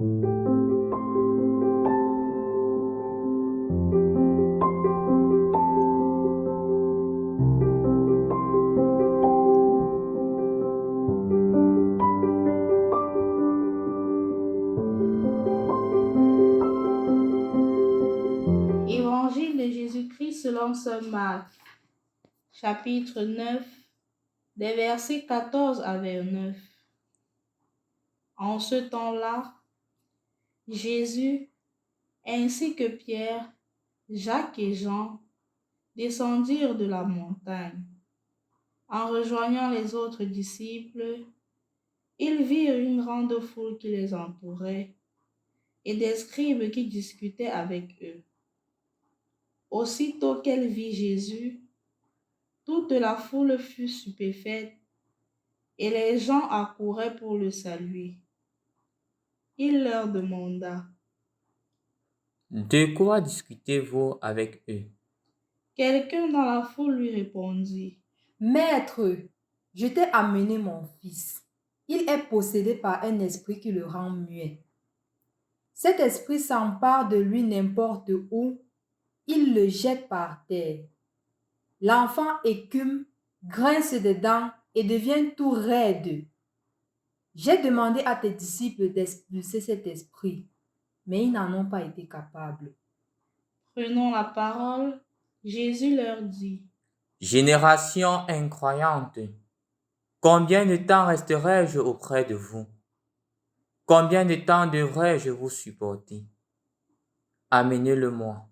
Évangile de Jésus-Christ selon saint Marc, chapitre 9, des versets 14 à 29. En ce temps-là, Jésus, ainsi que Pierre, Jacques et Jean, descendirent de la montagne. En rejoignant les autres disciples, ils virent une grande foule qui les entourait et des scribes qui discutaient avec eux. Aussitôt qu'elle vit Jésus, toute la foule fut stupéfaite et les gens accouraient pour le saluer. Il leur demanda: De quoi discutez-vous avec eux? Quelqu'un dans la foule lui répondit: Maître, je t'ai amené mon fils. Il est possédé par un esprit qui le rend muet. Cet esprit s'empare de lui n'importe où, il le jette par terre. L'enfant écume, grince des dents et devient tout raide. J'ai demandé à tes disciples d'expulser cet esprit, mais ils n'en ont pas été capables. Prenant la parole, Jésus leur dit: Génération incroyante, combien de temps resterai-je auprès de vous? Combien de temps devrais-je vous supporter? Amenez-le-moi.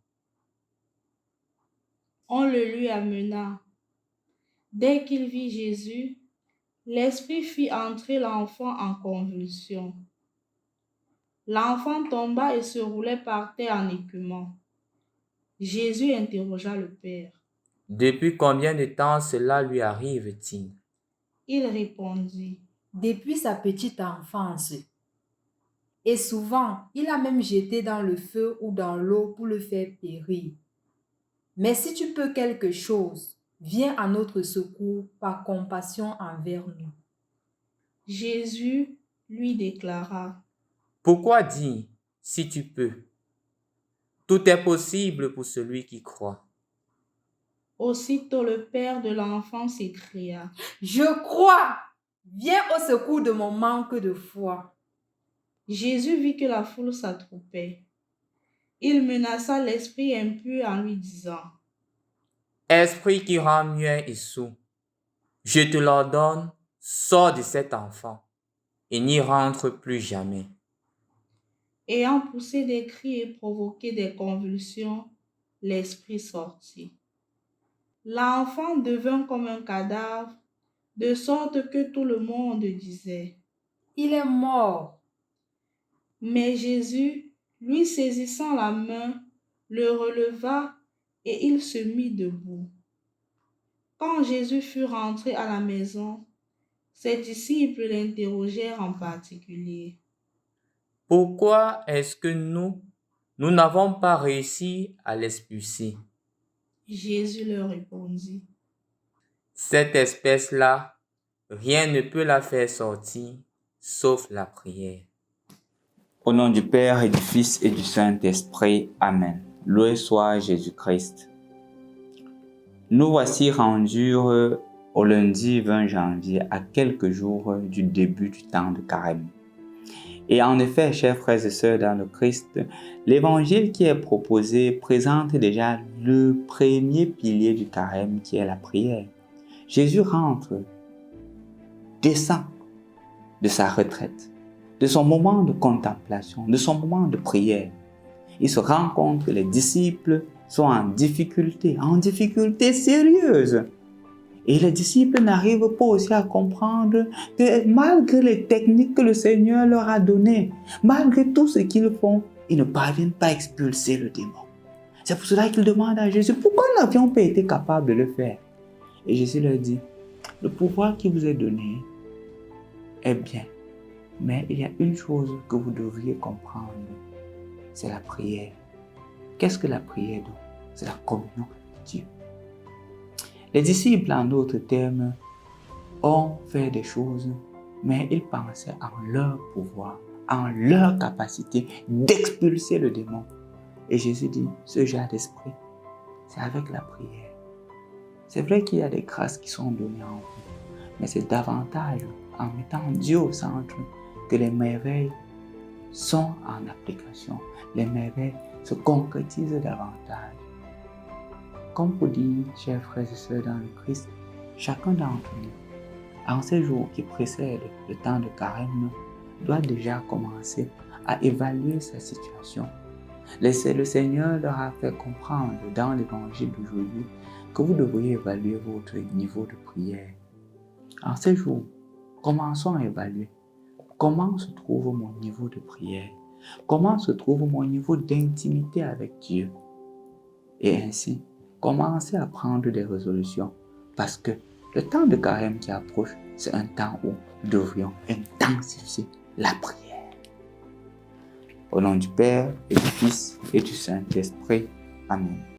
On le lui amena. Dès qu'il vit Jésus, l'esprit fit entrer l'enfant en convulsion. L'enfant tomba et se roulait par terre en écumant. Jésus interrogea le père. Depuis combien de temps cela lui arrive-t-il? Il répondit: Depuis sa petite enfance. Et souvent, il a même jeté dans le feu ou dans l'eau pour le faire périr. Mais si tu peux quelque chose, viens à notre secours par compassion envers nous. Jésus lui déclara: Pourquoi dire si tu peux? Tout est possible pour celui qui croit. Aussitôt le père de l'enfant s'écria: Je crois! Viens au secours de mon manque de foi. Jésus vit que la foule s'attroupait. Il menaça l'esprit impur en lui disant: Esprit qui rend muet et sourd, je te l'ordonne, sors de cet enfant et n'y rentre plus jamais. Ayant poussé des cris et provoqué des convulsions, l'esprit sortit. L'enfant devint comme un cadavre, de sorte que tout le monde disait: Il est mort. Mais Jésus, lui saisissant la main, le releva et il se mit debout. Quand Jésus fut rentré à la maison, ses disciples l'interrogèrent en particulier: Pourquoi est-ce que nous n'avons pas réussi à l'expulser? Jésus leur répondit: Cette espèce-là, rien ne peut la faire sortir, sauf la prière. Au nom du Père et du Fils et du Saint-Esprit. Amen. Loué soit Jésus-Christ. Nous voici rendus au lundi 20 janvier, à quelques jours du début du temps de Carême. Et en effet, chers frères et sœurs dans le Christ, l'évangile qui est proposé présente déjà le premier pilier du Carême qui est la prière. Jésus rentre, descend de sa retraite, de son moment de contemplation, de son moment de prière. Il se rend compte que les disciples sont en difficulté sérieuse. Et les disciples n'arrivent pas aussi à comprendre que malgré les techniques que le Seigneur leur a données, malgré tout ce qu'ils font, ils ne parviennent pas à expulser le démon. C'est pour cela qu'ils demandent à Jésus: pourquoi nous n'avions pas été capables de le faire? Et Jésus leur dit: le pouvoir qui vous est donné est bien, mais il y a une chose que vous devriez comprendre, c'est la prière. Qu'est-ce que la prière donc? C'est la communion avec Dieu. Les disciples, en d'autres termes, ont fait des choses, mais ils pensaient en leur pouvoir, en leur capacité d'expulser le démon. Et Jésus dit, ce genre d'esprit, c'est avec la prière. C'est vrai qu'il y a des grâces qui sont données en vous, mais c'est davantage en mettant Dieu au centre que les merveilles sont en application. Les merveilles se concrétisent davantage. Comme pour dire, chers frères et sœurs dans le Christ, chacun d'entre nous, en ces jours qui précèdent le temps de carême, doit déjà commencer à évaluer sa situation. Le Seigneur leur a fait comprendre dans l'évangile d'aujourd'hui que vous devriez évaluer votre niveau de prière. En ces jours, commençons à évaluer comment se trouve mon niveau de prière, comment se trouve mon niveau d'intimité avec Dieu. Et ainsi, commencez à prendre des résolutions parce que le temps de carême qui approche, c'est un temps où nous devrions intensifier la prière. Au nom du Père et du Fils et du Saint-Esprit. Amen.